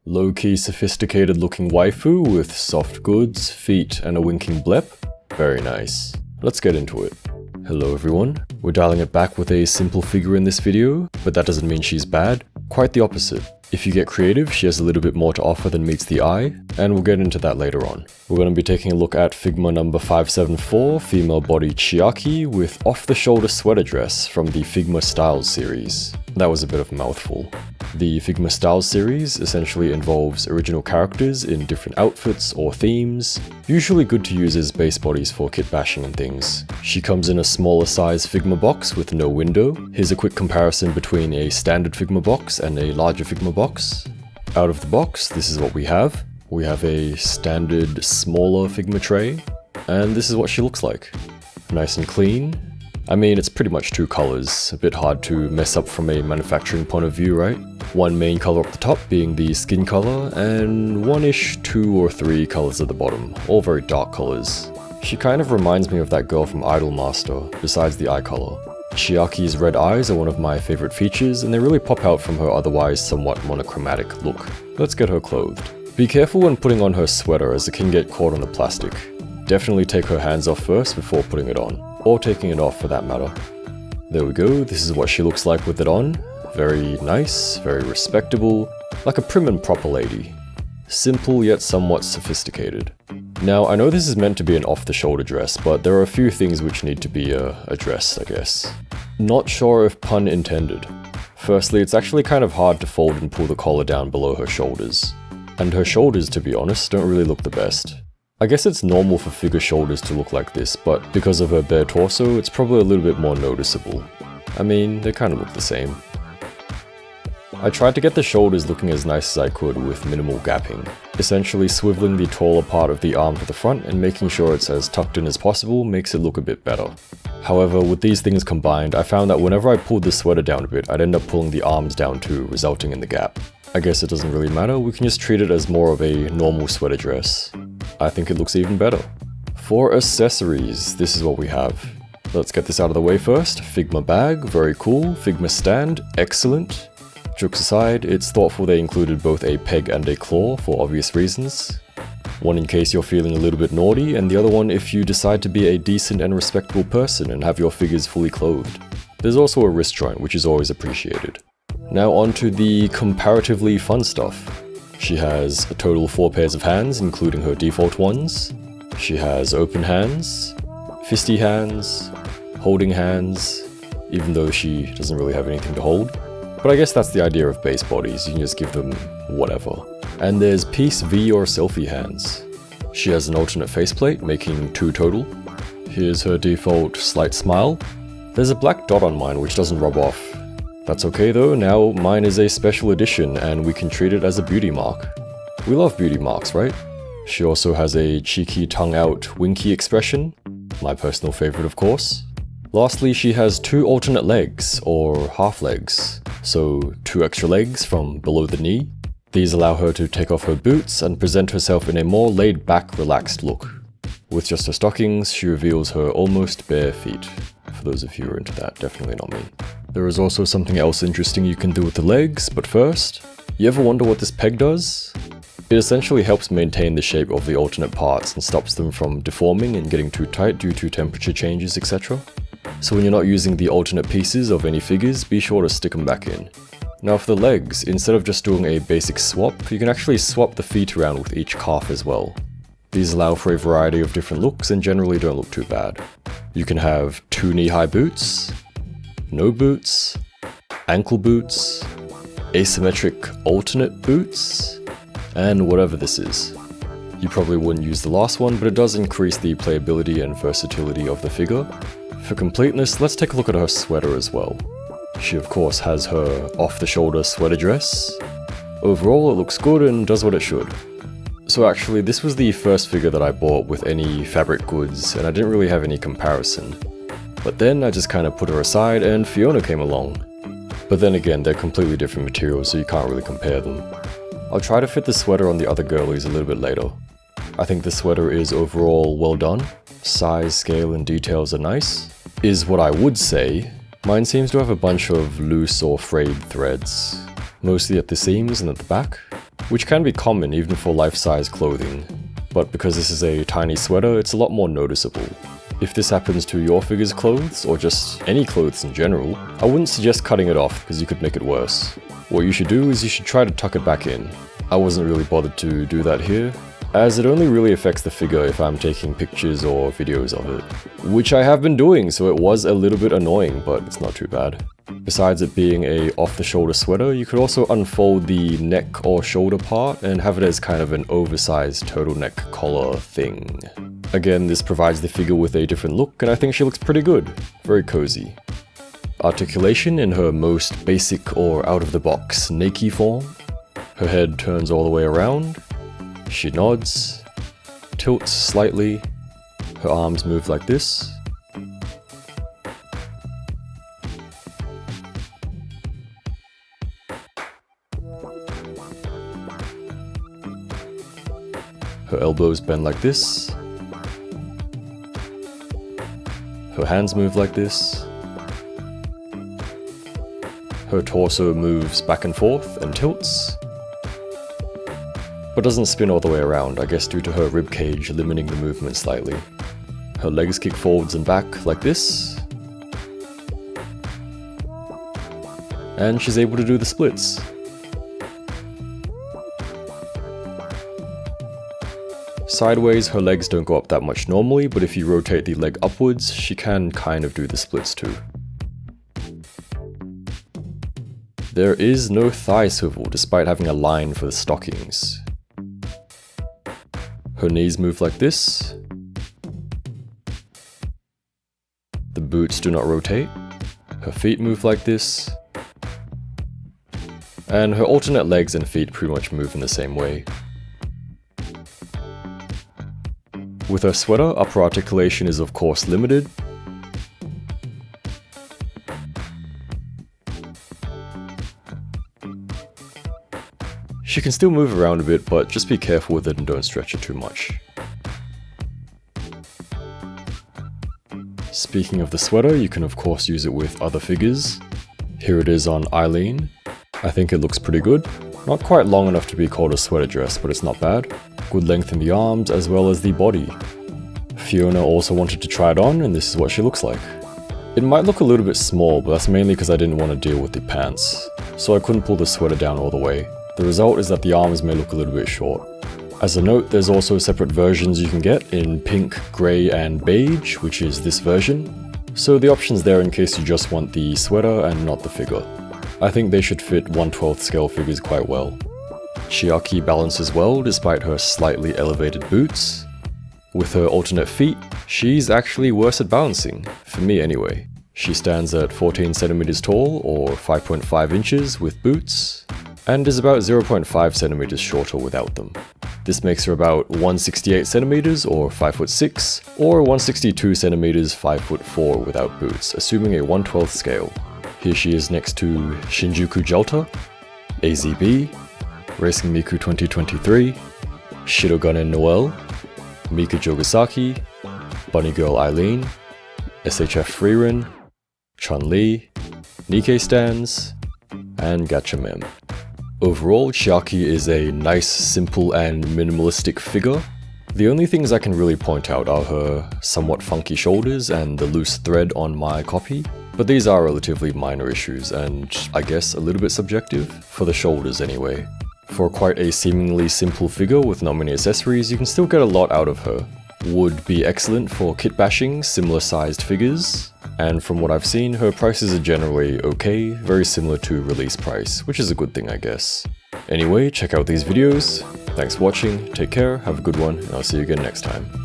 Low-key sophisticated looking waifu with soft goods, feet, and a winking blep. Very nice. Let's get into it. Hello everyone. We're dialing it back with a simple figure in this video, but that doesn't mean she's bad. Quite the opposite. If you get creative, she has a little bit more to offer than meets the eye, and we'll get into that later on. We're going to be taking a look at Figma number 574, female body Chiaki, with off-the-shoulder sweater dress from the Figma Styles series. That was a bit of a mouthful. The Figma Styles series essentially involves original characters in different outfits or themes, usually good to use as base bodies for kitbashing and things. She comes in a smaller size Figma box with no window. Here's a quick comparison between a standard Figma box and a larger Figma box. Out of the box, this is what we have. We have a standard smaller Figma tray, and this is what she looks like. Nice and clean. I mean, it's pretty much two colors, a bit hard to mess up from a manufacturing point of view, right? One main color up the top being the skin color, and one-ish 2 or 3 colors at the bottom, all very dark colors. She kind of reminds me of that girl from Idolmaster, besides the eye color. Chiaki's red eyes are one of my favorite features, and they really pop out from her otherwise somewhat monochromatic look. Let's get her clothed. Be careful when putting on her sweater as it can get caught on the plastic. Definitely take her hands off first before putting it on, or taking it off for that matter. There we go, this is what she looks like with it on. Very nice, very respectable, like a prim and proper lady. Simple yet somewhat sophisticated. Now, I know this is meant to be an off-the-shoulder dress, but there are a few things which need to be addressed, I guess. Not sure if pun intended. Firstly, it's actually kind of hard to fold and pull the collar down below her shoulders. And her shoulders, to be honest, don't really look the best. I guess it's normal for figure shoulders to look like this, but because of her bare torso, it's probably a little bit more noticeable. I mean, they kind of look the same. I tried to get the shoulders looking as nice as I could with minimal gapping, essentially swiveling the taller part of the arm to the front and making sure it's as tucked in as possible makes it look a bit better. However, with these things combined, I found that whenever I pulled the sweater down a bit, I'd end up pulling the arms down too, resulting in the gap. I guess it doesn't really matter, we can just treat it as more of a normal sweater dress. I think it looks even better. For accessories, this is what we have. Let's get this out of the way first. Figma bag, very cool. Figma stand, excellent. Jokes aside, it's thoughtful they included both a peg and a claw for obvious reasons. One in case you're feeling a little bit naughty, and the other one if you decide to be a decent and respectable person and have your figures fully clothed. There's also a wrist joint, which is always appreciated. Now on to the comparatively fun stuff. She has a total 4 pairs of hands, including her default ones. She has open hands, fisty hands, holding hands, even though she doesn't really have anything to hold. But I guess that's the idea of base bodies, you can just give them whatever. And there's peace V or selfie hands. She has an alternate faceplate, making 2 total. Here's her default slight smile. There's a black dot on mine which doesn't rub off. That's okay though, now mine is a special edition and we can treat it as a beauty mark. We love beauty marks, right? She also has a cheeky tongue out winky expression, my personal favorite of course. Lastly, she has 2 alternate legs, or half legs, so 2 extra legs from below the knee. These allow her to take off her boots and present herself in a more laid back, relaxed look. With just her stockings, she reveals her almost bare feet. For those of you who are into that, definitely not me. There is also something else interesting you can do with the legs, but first, you ever wonder what this peg does? It essentially helps maintain the shape of the alternate parts and stops them from deforming and getting too tight due to temperature changes, etc. So when you're not using the alternate pieces of any figures, be sure to stick them back in. Now for the legs, instead of just doing a basic swap, you can actually swap the feet around with each calf as well. These allow for a variety of different looks and generally don't look too bad. You can have 2 knee-high boots, no boots, ankle boots, asymmetric alternate boots, and whatever this is. You probably wouldn't use the last one, but it does increase the playability and versatility of the figure. For completeness, let's take a look at her sweater as well. She of course has her off-the-shoulder sweater dress. Overall it looks good and does what it should. So actually this was the first figure that I bought with any fabric goods and I didn't really have any comparison. But then I just kind of put her aside and Fiona came along. But then again, they're completely different materials so you can't really compare them. I'll try to fit the sweater on the other girlies a little bit later. I think the sweater is overall well done. Size, scale and details are nice. Is what I would say. Mine seems to have a bunch of loose or frayed threads, mostly at the seams and at the back. which can be common even for life-size clothing. But because this is a tiny sweater, it's a lot more noticeable. If this happens to your figure's clothes, or just any clothes in general, I wouldn't suggest cutting it off because you could make it worse. What you should do is you should try to tuck it back in. I wasn't really bothered to do that here, as it only really affects the figure if I'm taking pictures or videos of it. Which I have been doing, so it was a little bit annoying, but it's not too bad. Besides it being a off-the-shoulder sweater, you could also unfold the neck or shoulder part and have it as kind of an oversized turtleneck collar thing. Again, this provides the figure with a different look, and I think she looks pretty good. Very cozy. Articulation in her most basic or out-of-the-box Nakey form. Her head turns all the way around. She nods, tilts slightly. Her arms move like this. Her elbows bend like this. Her hands move like this. Her torso moves back and forth and tilts, but doesn't spin all the way around, I guess due to her ribcage limiting the movement slightly. Her legs kick forwards and back like this, and she's able to do the splits. Sideways, her legs don't go up that much normally, but if you rotate the leg upwards, she can kind of do the splits too. There is no thigh swivel despite having a line for the stockings. Her knees move like this. The boots do not rotate. Her feet move like this. And her alternate legs and feet pretty much move in the same way. With her sweater, upper articulation is of course limited. She can still move around a bit, but just be careful with it and don't stretch it too much. Speaking of the sweater, you can of course use it with other figures. Here it is on Eileen. I think it looks pretty good. Not quite long enough to be called a sweater dress, but it's not bad. Good length in the arms as well as the body. Fiona also wanted to try it on, and this is what she looks like. It might look a little bit small, but that's mainly because I didn't want to deal with the pants, so I couldn't pull the sweater down all the way. The result is that the arms may look a little bit short. As a note, there's also separate versions you can get in pink, grey and beige, which is this version. So the option's there in case you just want the sweater and not the figure. I think they should fit 1/12 scale figures quite well. Chiaki balances well despite her slightly elevated boots. With her alternate feet, she's actually worse at balancing, for me anyway. She stands at 14 centimeters tall or 5.5 inches with boots, and is about 0.5 centimeters shorter without them. This makes her about 168 centimeters or 5'6", or 162 centimeters 5'4" without boots, assuming a 1/12 scale. Here she is next to Shinjuku Jelta, AZB, Racing Miku 2023, Shidoganen Noel, Mika Jogasaki, Bunny Girl Eileen, SHF Freerin, Chun-Li, Nikkei Stands, and Gacha Mem. Overall, Chiaki is a nice, simple and minimalistic figure. The only things I can really point out are her somewhat funky shoulders and the loose thread on my copy, but these are relatively minor issues and I guess a little bit subjective, for the shoulders anyway. For quite a seemingly simple figure with not many accessories, you can still get a lot out of her. Would be excellent for kitbashing similar sized figures, and from what I've seen, her prices are generally okay, very similar to release price, which is a good thing I guess. Anyway, check out these videos. Thanks for watching, take care, have a good one, and I'll see you again next time.